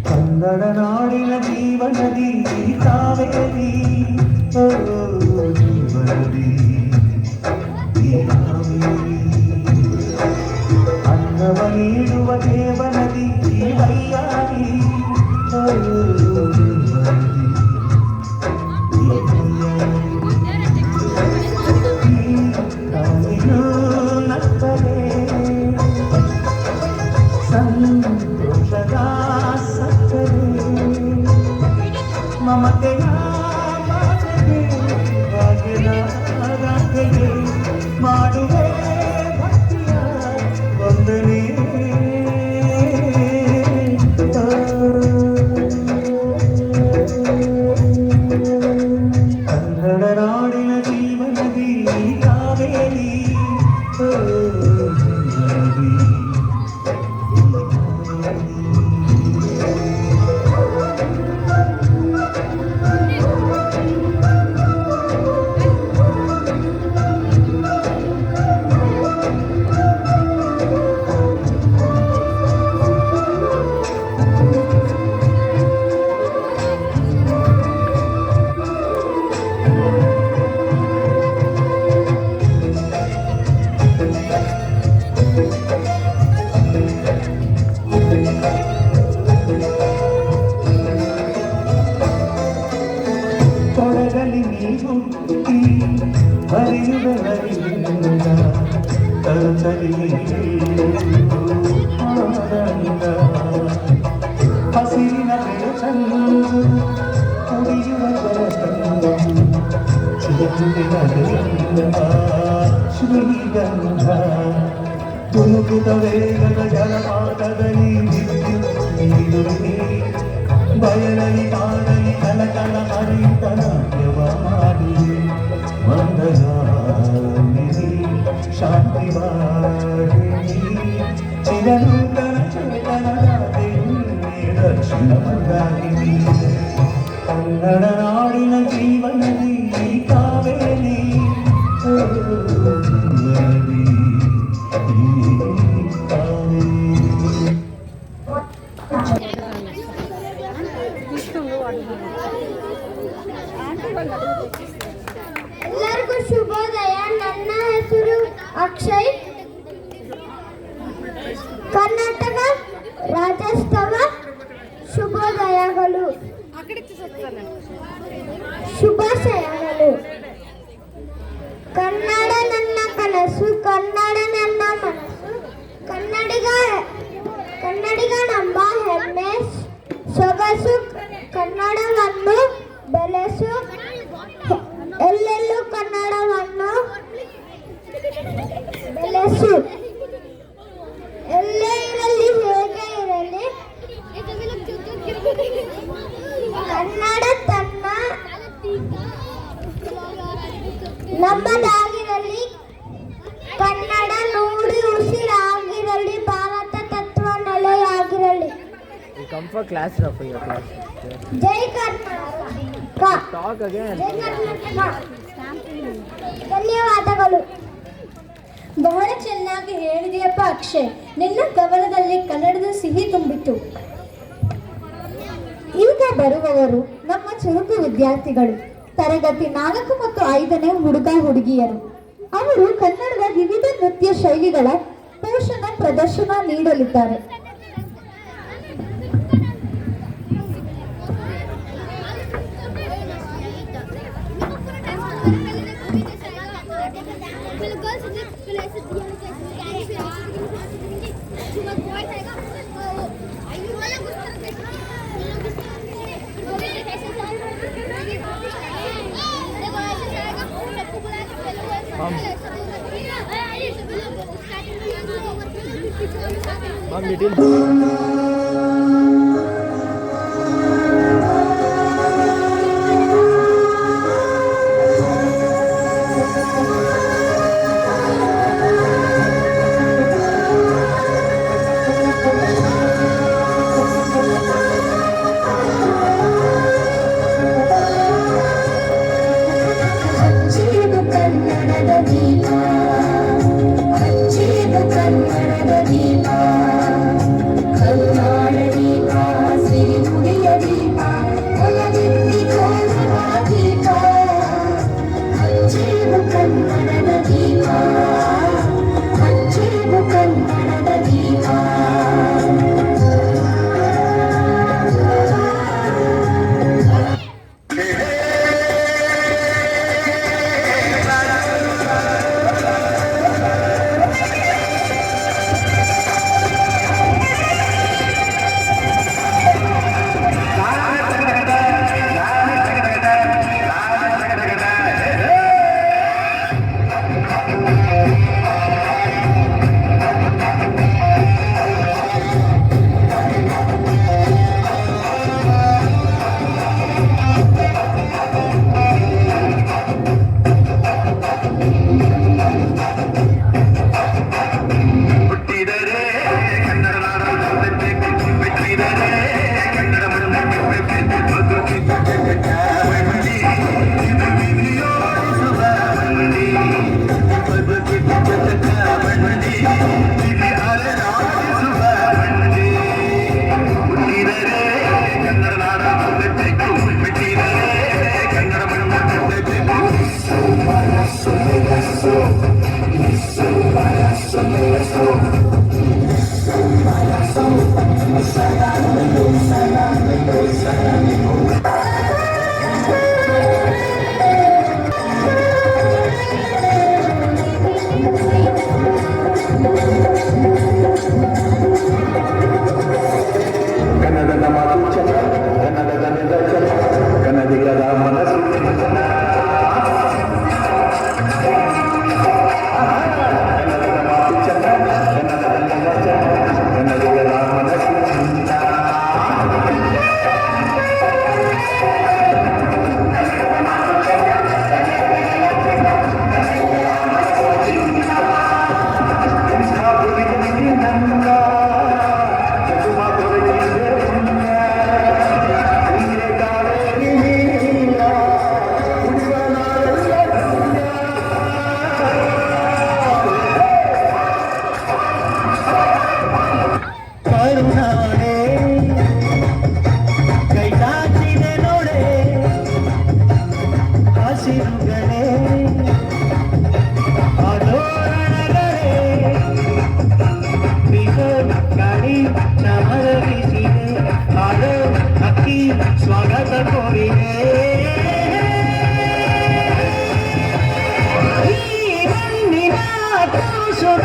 ಕನ್ನಡ ನಾಡಿನ ಜೀವನದಿ ಕಾವೇರಿ ಜೀವನದಿ ಅನ್ನವ ನೀಡುವ ದೇವನದಿ ವೈಯಾರಿ ಸಂತೋಷದ ಸಕ್ಕರೆ ಮಮತೆಯ ರಾಧೆಗೆ ಮಾಡುವೆ ಭಕ್ತಿಯ ವಂದನೆ ಕನ್ನಡ ನಾಡಿನ ಜೀವನದಿ ಕಾವೇರಿ ಕೊಡಗಲಿ ನೀ ಹುಟ್ಟಿ ಹರಿಯುವ ಹರಿಯುವುದ ಕರುತಲಿ ಆನಂದ ಹಸಿರಿನ ಬೆಳಚಂದು ಕುಡಿಯುವ ಜಲಚಂದ ಚಿರಕುಟಿನ ಶ್ರೀಗಂಧ ತುಮುಕುತ ವೇಗದ ಜಲಪಾತದಲ್ಲಿ ವಿದ್ಯುತ್ ನೀಡುವೆ ಬಯಲಲ್ಲಿ ಕಾಡಲಿ ಕಲಕಲ ಹರಿಯುತ್ತ ನಾಟ್ಯವ ಮಾಡಿದೆ ಮಂದಗಾಮಿನಿ ಶಾಂತಿವಾಹಿನಿ ಚಿರನೂತನ ಚೇತನದಾತೆ ದಕ್ಷಿಣ ಮಂದಾಗಿನಿ ಕನ್ನಡ ನಾಡಿನ ಜೀವನದಿ ಕಾವೇರಿ ಎಲ್ಲರಿಗೂ ಶುಭೋದಯ. ನನ್ನ ಹೆಸರು ಅಕ್ಷಯ್. ಕರ್ನಾಟಕ ರಾಜ್ಯೋತ್ಸವ ಶುಭೋದಯಗಳು, ಶುಭಾಶಯಗಳು. ಕನ್ನಡ ನನ್ನ ಕನಸು, ಕನ್ನಡ ನನ್ನ ಮನಸ್ಸು, ಕನ್ನಡಿಗನೆಂಬ ಹೆಮ್ಮೆ ಸೊಗಸು, ಕನ್ನಡವನ್ನು ಬೆಳೆಸು, ಎಲ್ಲೆಲ್ಲೂ ಕನ್ನಡವನ್ನು ಬೆಳೆಸು. ಎಲ್ಲೇ ಇರಲಿ ಹೇಗೆ ಇರಲಿ ಕನ್ನಡ ತನ್ನ ನಮ್ಮದಾಗಿರಲಿ. ಕನ್ನಡ ನುಡಿ ಉಸಿರಾಗಿರಲಿ, ಭಾರತ ತತ್ವ ನೆಲೆಯಾಗಿರಲಿ. ಜೈ ಕರ್ನಾಟಕ. ಧನ್ಯವಾದಗಳು. ಬಹಳ ಚೆನ್ನಾಗಿ ಹೇಳಿದೆಯಪ್ಪ ಅಕ್ಷಯ್. ನಿನ್ನ ಕವನದಲ್ಲಿ ಕನ್ನಡದ ಸಿಹಿ ತುಂಬಿತು. ಈಗ ಬರುವವರು ನಮ್ಮ ಚುರುಕು ವಿದ್ಯಾರ್ಥಿಗಳು, ತರಗತಿ 4 ಮತ್ತು 5ನೇ ಹುಡುಗ ಹುಡುಗಿಯರು. ಅವರು ಕನ್ನಡದ ವಿವಿಧ ನೃತ್ಯ ಶೈಲಿಗಳ ಪೋಷಣ ಪ್ರದರ್ಶನ ನೀಡಲಿದ್ದಾರೆ. ಹಚ್ಚೇದು ಕನ್ನಡದ ದೀಪ, ಹಚ್ಚೇದು ಕನ್ನಡದ ದೀಪ, ಕರುನಾಡ ದೀಪ, ಸಿರಿನುಡಿಯ ದೀಪ, ಒಲವೆತ್ತಿ ತೋರುವ ದೀಪ. ಹಚ್ಚೇದು ಕನ್ನಡದ ದೀಪ, ಹಚ್ಚೇದು ಕನ್ನಡದ ದೀಪ. ಕನ್ನಡದ ಮಾತು ಚಂದ, ಕನ್ನಡದ ನಿದರ್ಶನ, ಕನ್ನಡಿಗರ ಮನಸ್ಸು ಚಂದನ. ಕನ್ನಡದ ಮಾತು ಚಂದ, ಕನ್ನಡದ ನಿದರ್ಶನ, ಕನ್ನಡಿಗರ ಮನಸ್ಸು ಚಂದ. ಕರುನಾಡೆ ಕೈ ಚಾಚಿದೆ ನೋಡೆ, ಹಸಿರುಗಳೇ ಆದೋರಣಗಳೇ, ಬಿಸೋ ಗಾಳಿ ಚಮರ ಬೀಸಿದೆ, ಹಾಡೋ ಹಕ್ಕಿ ಸ್ವಾಗತ ಕೋರಿದೆ. ಈ ಮಣ್ಣಿನ ಕೂಸುಗ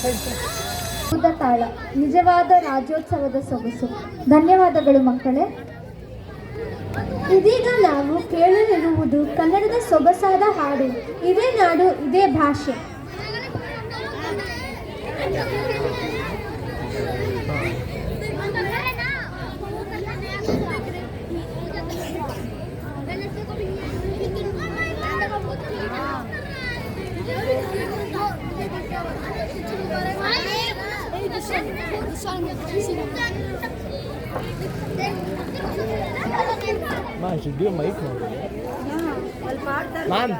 ಅದ್ಭುತ ತಾಳ, ನಿಜವಾದ ರಾಜ್ಯೋತ್ಸವದ ಸೊಗಸು. ಧನ್ಯವಾದಗಳು ಮಕ್ಕಳೇ. ಇದೀಗ ನಾವು ಕೇಳಲಿರುವುದು ಕನ್ನಡದ ಸೊಗಸಾದ ಹಾಡು. ಇದೇ ನಾಡು, ಇದೇ ಭಾಷೆ. Ma, should do a mic now. Ma'am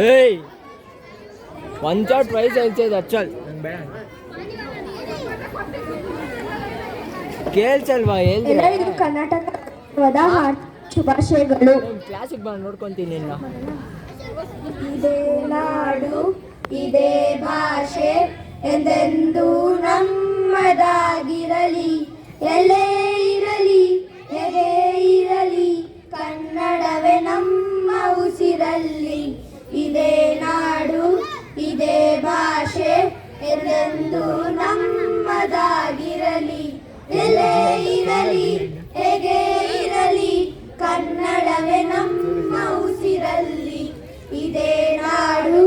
ಏಯ್ ಒಂದು ಶಾಟ್ ಪ್ರೈಸ್ ಹೇಳ್ತಿದ್ದು ಅಚ್ಚಲ್ ನಂಗೆ ಬೇಡ ಕೇಳ್ಸಲ್ವಾ ಎಲ್ಲರಿಗೂ ಹೇಳ್ತೀನಿ ಕರ್ನಾಟಕದ ಶುಭಾಶಯಗಳು. ಕ್ಲಾಸಿಗೆ ಬಂದು ನೋಡ್ಕೊಂತೀನಿ ಇನ್ನು ಇದೇ ನಾಡು ಇದೇ ಭಾಷೆ ಎಂದೆಂದೂ ನಮ್ಮದಾಗಿರಲಿ. ಎಲ್ಲೇ ಇರಲಿ ಹೇಗೆ ಇರಲಿ ಕನ್ನಡವೇ ನಮ್ಮ ಉಸಿರಲ್ಲಿ. ಇದೇ ನಾಡು ಇದೇ ಭಾಷೆ ಎಂದೆಂದೂ ನಮ್ಮದಾಗಿರಲಿ. ಎಲ್ಲೇ ಇರಲಿ ಹೇಗೆ ಇರಲಿ ಕನ್ನಡವೇ ನಮ್ಮ ಉಸಿರಲ್ಲಿ. ಇದೇ ನಾಡು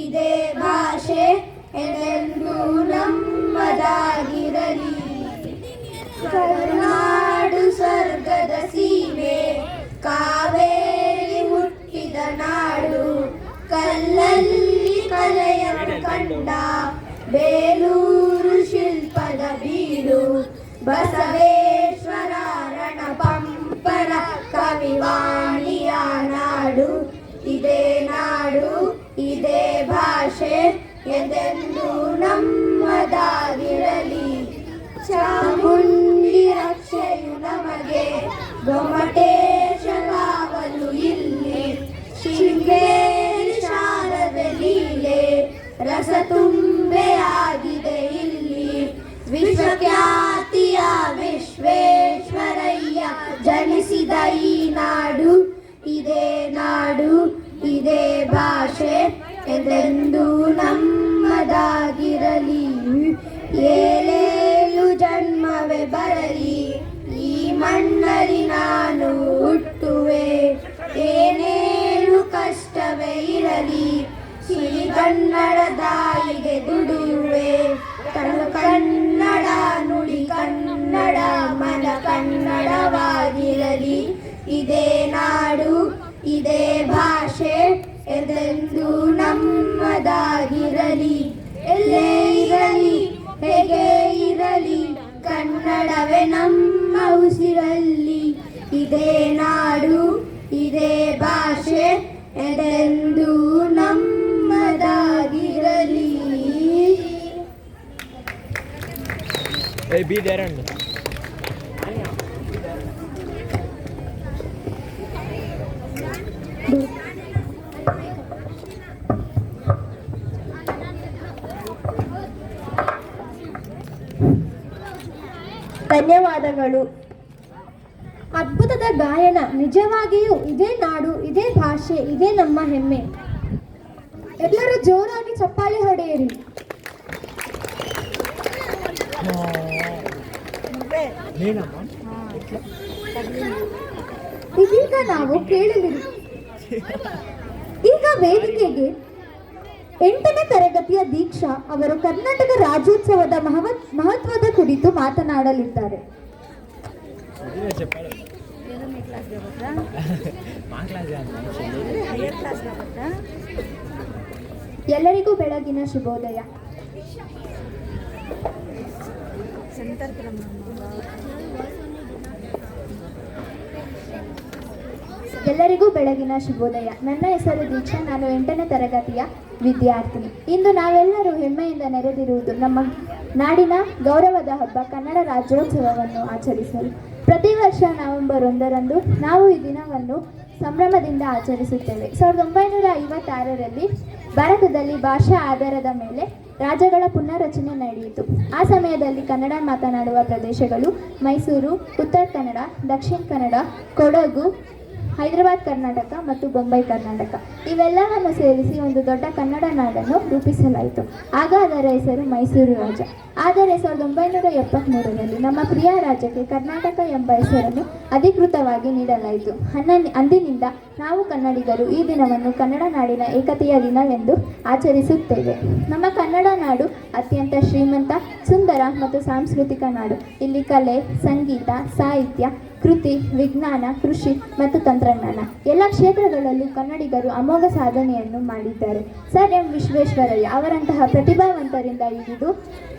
ಇದೇ ಭಾಷೆ ಎಂದೆಂದೂ ನಮ್ಮದಾಗಿರಲಿ. ಕರುನಾಡು ಸ್ವರ್ಗದ ಸೀಮೆ ಕಾವೇರಿ ಹುಟ್ಟಿದ ನಾಡು. ಕಲ್ಲಲ್ಲಿ ಕಲೆಯನ್ನು ಕಂಡ ಬೇಲೂರು ಶಿಲ್ಪದ ಬೀಡು. ಬಸವೇಶ್ವರ ರಣಪಂಪನ ಕವಿವಾಣಿಯ ನಾಡು. ಇದೇ ನಾಡು ಇದೇ ಭಾಷೆ ಎಂದೆಂದೂ ನಮ್ಮದಾಗಿರಲಿ. ಚಾಮುಂಡಿ ರಕ್ಷೆಯು ನಮಗೆ ಗೊಮಟೇಶ ಕಾವಲು ಇಲ್ಲಿ. ಶೃಂಗೇರಿ ಶಾರದೆ ಲೀಲೆ ರಸ ತುಂಬೆ ಆಗಿದೆ ಇಲ್ಲಿ. ವಿಶ್ವಖ್ಯಾತಿಯ ವಿಶ್ವೇಶ್ವರಯ್ಯ ಜನಿಸಿದ ಈ ನಾಡು. ಇದೇ ನಾಡು ಇದೇ ಭಾಷೆ ಎಂದೆಂದೂ ನಮ್ಮದಾಗಿರಲಿ. ಏಳೇಳು ಜನ್ಮವೇ ಬರಲಿ ಈ ಮಣ್ಣಲ್ಲಿ ನಾನು ಹುಟ್ಟುವೆ. ಏನೇಳು ಕಷ್ಟವೇ ಇರಲಿ ಸಿರಿ ಕನ್ನಡ ತಾಯಿಗೆ ದುಡಿಯುವೆ. ಕನ್ನಡ ನುಡಿ ಕನ್ನಡ ಮನ ಕನ್ನಡವಾಗಿರಲಿ. ಇದೇ ನಾಡು ಇದೇ ಭಾಷೆ ಎಂದೆಂದೂ ನಮ್ಮದಾಗಿರಲಿ. ಎಲ್ಲೇ ಇರಲಿ ಹೇಗೆ ಇರಲಿ ಕನ್ನಡವೇ ನಮ್ಮ ಉಸಿರಲ್ಲಿ. ಇದೇ ನಾಡು ಇದೇ ಭಾಷೆ ಎಂದೆಂದೂ ನಮ್ಮದಾಗಿರಲಿ. ಏಯ್ ಬಿ ದೇರಣ್ಣ ಧನ್ಯವಾದಗಳು. ಅದ್ಭುತದ ಗಾಯನ. ನಿಜವಾಗಿಯೂ ಇದೇ ನಾಡು ಇದೇ ಭಾಷೆ ಇದೇ ನಮ್ಮ ಹೆಮ್ಮೆ. ಎಲ್ಲರೂ ಜೋರಾಗಿ ಚಪ್ಪಾಳೆ ಹೊಡೆಯಿರಿ. ಇದೀಗ ನಾವು ಕೇಳಲಿರಿ. ಈಗ ವೇದಿಕೆಗೆ 8ನೇ ತರಗತಿಯ ದೀಕ್ಷಾ ಅವರು ಕರ್ನಾಟಕ ರಾಜ್ಯೋತ್ಸವದ ಮಹತ್ವದ ಕುರಿತು ಮಾತನಾಡಲಿದ್ದಾರೆ. ಎಲ್ಲರಿಗೂ ಬೆಳಗಿನ ಶುಭೋದಯ. ಎಲ್ಲರಿಗೂ ಬೆಳಗಿನ ಶುಭೋದಯ. ನನ್ನ ಹೆಸರು ದೀಕ್ಷಾ. ನಾನು 8ನೇ ತರಗತಿಯ ವಿದ್ಯಾರ್ಥಿನಿ. ಇಂದು ನಾವೆಲ್ಲರೂ ಹೆಮ್ಮೆಯಿಂದ ನೆರೆದಿರುವುದು ನಮ್ಮ ನಾಡಿನ ಗೌರವದ ಹಬ್ಬ ಕನ್ನಡ ರಾಜ್ಯೋತ್ಸವವನ್ನು ಆಚರಿಸಲು. ಪ್ರತಿ ವರ್ಷ ನವೆಂಬರ್ 1ರಂದು ನಾವು ಈ ದಿನವನ್ನು ಸಂಭ್ರಮದಿಂದ ಆಚರಿಸುತ್ತೇವೆ. 1956ರಲ್ಲಿ ಭಾರತದಲ್ಲಿ ಭಾಷಾ ಆಧಾರದ ಮೇಲೆ ರಾಜ್ಯಗಳ ಪುನರ್ರಚನೆ ನಡೆಯಿತು. ಆ ಸಮಯದಲ್ಲಿ ಕನ್ನಡ ಮಾತನಾಡುವ ಪ್ರದೇಶಗಳು ಮೈಸೂರು, ಉತ್ತರ ಕನ್ನಡ, ದಕ್ಷಿಣ ಕನ್ನಡ, ಕೊಡಗು, ಹೈದರಾಬಾದ್ ಕರ್ನಾಟಕ ಮತ್ತು ಬೊಂಬೈ ಕರ್ನಾಟಕ ಇವೆಲ್ಲವನ್ನು ಸೇರಿಸಿ ಒಂದು ದೊಡ್ಡ ಕನ್ನಡ ನಾಡನ್ನು ರೂಪಿಸಲಾಯಿತು. ಆಗ ಅದರ ಹೆಸರು ಮೈಸೂರು ರಾಜ್ಯ. ಆದರೆ 1973ರಲ್ಲಿ ನಮ್ಮ ಪ್ರಿಯ ರಾಜ್ಯಕ್ಕೆ ಕರ್ನಾಟಕ ಎಂಬ ಹೆಸರನ್ನು ಅಧಿಕೃತವಾಗಿ ನೀಡಲಾಯಿತು. ಅಂದಿನಿಂದ ನಾವು ಕನ್ನಡಿಗರು ಈ ದಿನವನ್ನು ಕನ್ನಡ ನಾಡಿನ ಏಕತೆಯ ದಿನವೆಂದು ಆಚರಿಸುತ್ತೇವೆ. ನಮ್ಮ ಕನ್ನಡ ನಾಡು ಅತ್ಯಂತ ಶ್ರೀಮಂತ, ಸುಂದರ ಮತ್ತು ಸಾಂಸ್ಕೃತಿಕ ನಾಡು. ಇಲ್ಲಿ ಕಲೆ, ಸಂಗೀತ, ಸಾಹಿತ್ಯ, ಕೃತಿ, ವಿಜ್ಞಾನ, ಕೃಷಿ ಮತ್ತು ತಂತ್ರಜ್ಞಾನ ಎಲ್ಲ ಕ್ಷೇತ್ರಗಳಲ್ಲೂ ಕನ್ನಡಿಗರು ಅಮೋಘ ಸಾಧನೆಯನ್ನು ಮಾಡಿದ್ದಾರೆ. ಸರ್ ಎಂ ವಿಶ್ವೇಶ್ವರಯ್ಯ ಅವರಂತಹ ಪ್ರತಿಭಾವಂತರಿಂದ ಹಿಡಿದು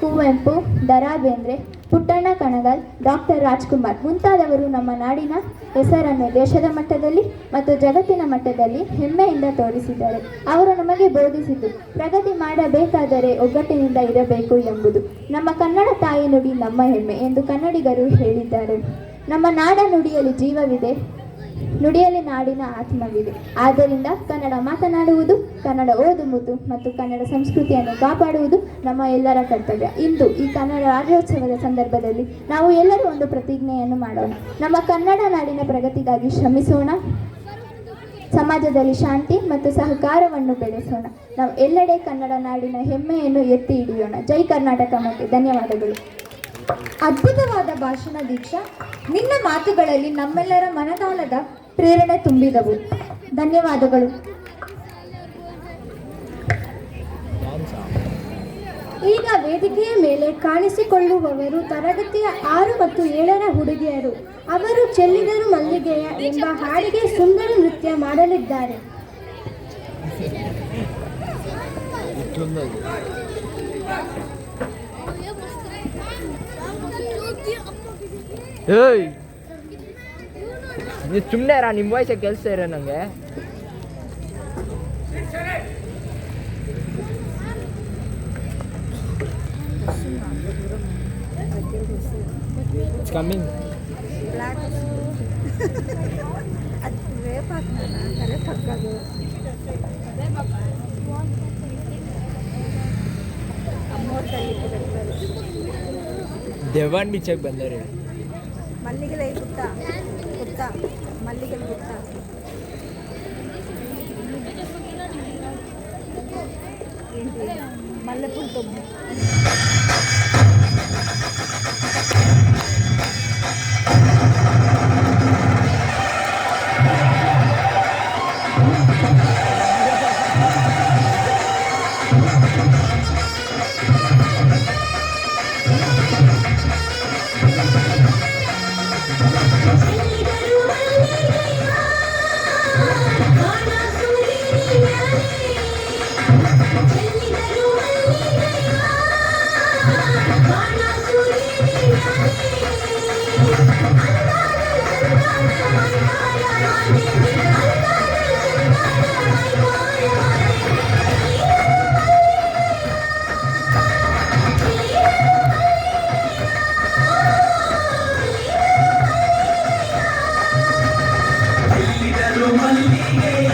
ಕುವೆಂಪು, ದ ರಾ ಬೇಂದ್ರೆ, ಪುಟ್ಟಣ್ಣ ಕಣಗಾಲ್, ಡಾಕ್ಟರ್ ರಾಜ್ಕುಮಾರ್ ಮುಂತಾದವರು ನಮ್ಮ ನಾಡಿನ ಹೆಸರನ್ನು ದೇಶದ ಮಟ್ಟದಲ್ಲಿ ಮತ್ತು ಜಗತ್ತಿನ ಮಟ್ಟದಲ್ಲಿ ಹೆಮ್ಮೆಯಿಂದ ತೋರಿಸಿದ್ದಾರೆ. ಅವರು ನಮಗೆ ಬೋಧಿಸಿದ್ದು ಪ್ರಗತಿ ಮಾಡಬೇಕಾದರೆ ಒಗ್ಗಟ್ಟಿನಿಂದ ಇರಬೇಕು ಎಂಬುದು. ನಮ್ಮ ಕನ್ನಡ ತಾಯಿ ನುಡಿ ನಮ್ಮ ಹೆಮ್ಮೆ ಎಂದು ಕನ್ನಡಿಗರು ಹೇಳಿದ್ದಾರೆ. ನಮ್ಮ ನಾಡ ನುಡಿಯಲ್ಲಿ ಜೀವವಿದೆ, ನುಡಿಯಲ್ಲಿ ನಾಡಿನ ಆತ್ಮವಿದೆ. ಆದ್ದರಿಂದ ಕನ್ನಡ ಮಾತನಾಡುವುದು, ಕನ್ನಡ ಓದುವುದು ಮತ್ತು ಕನ್ನಡ ಸಂಸ್ಕೃತಿಯನ್ನು ಕಾಪಾಡುವುದು ನಮ್ಮ ಎಲ್ಲರ ಕರ್ತವ್ಯ. ಇಂದು ಈ ಕನ್ನಡ ರಾಜ್ಯೋತ್ಸವದ ಸಂದರ್ಭದಲ್ಲಿ ನಾವು ಎಲ್ಲರೂ ಒಂದು ಪ್ರತಿಜ್ಞೆಯನ್ನು ಮಾಡೋಣ. ನಮ್ಮ ಕನ್ನಡ ನಾಡಿನ ಪ್ರಗತಿಗಾಗಿ ಶ್ರಮಿಸೋಣ. ಸಮಾಜದಲ್ಲಿ ಶಾಂತಿ ಮತ್ತು ಸಹಕಾರವನ್ನು ಬೆಳೆಸೋಣ. ನಾವು ಎಲ್ಲೆಡೆ ಕನ್ನಡ ನಾಡಿನ ಹೆಮ್ಮೆಯನ್ನು ಎತ್ತಿ ಹಿಡಿಯೋಣ. ಜೈ ಕರ್ನಾಟಕ ಮಾತೆ. ಧನ್ಯವಾದಗಳು. ಅದ್ಭುತವಾದ ಭಾಷಣ ದೀಕ್ಷಾ. ನಿನ್ನ ಮಾತುಗಳಲ್ಲಿ ನಮ್ಮೆಲ್ಲರ ಮನದಾಳದ ಪ್ರೇರಣೆ ತುಂಬಿದವು. ಧನ್ಯವಾದಗಳು. ಈಗ ವೇದಿಕೆಯ ಮೇಲೆ ಕಾಣಿಸಿಕೊಳ್ಳುವವರು ತರಗತಿಯ 6 ಮತ್ತು 7ರ ಹುಡುಗಿಯರು. ಅವರು ಚೆಲ್ಲಿದರು ಮಲ್ಲಿಗೆಯ ಎಂಬ ಹಾಡಿಗೆ ಸುಂದರ ನೃತ್ಯ ಮಾಡಲಿದ್ದಾರೆ. ಏಯ್, ನೀವು ಸುಮ್ಮನೆ ನಿಮ್ಮ ವಯಸ್ಸೇ ಕೆಲಸ ಇರೋ ನನಗೆ. It's coming. ದೇವಾನ್ ಬೀಚಕ್ಕೆ ಬಂದರೆ ಮಲ್ಲಿಗೆಲೆ ಗುತ್ತ ಗುತ್ತ ಮಲ್ಲಿಗೆಲೆ ಗುತ್ತ ఏంటి మల్లెపూలు తొమ్మిది ಮಲ್ಲಿಗೆಯ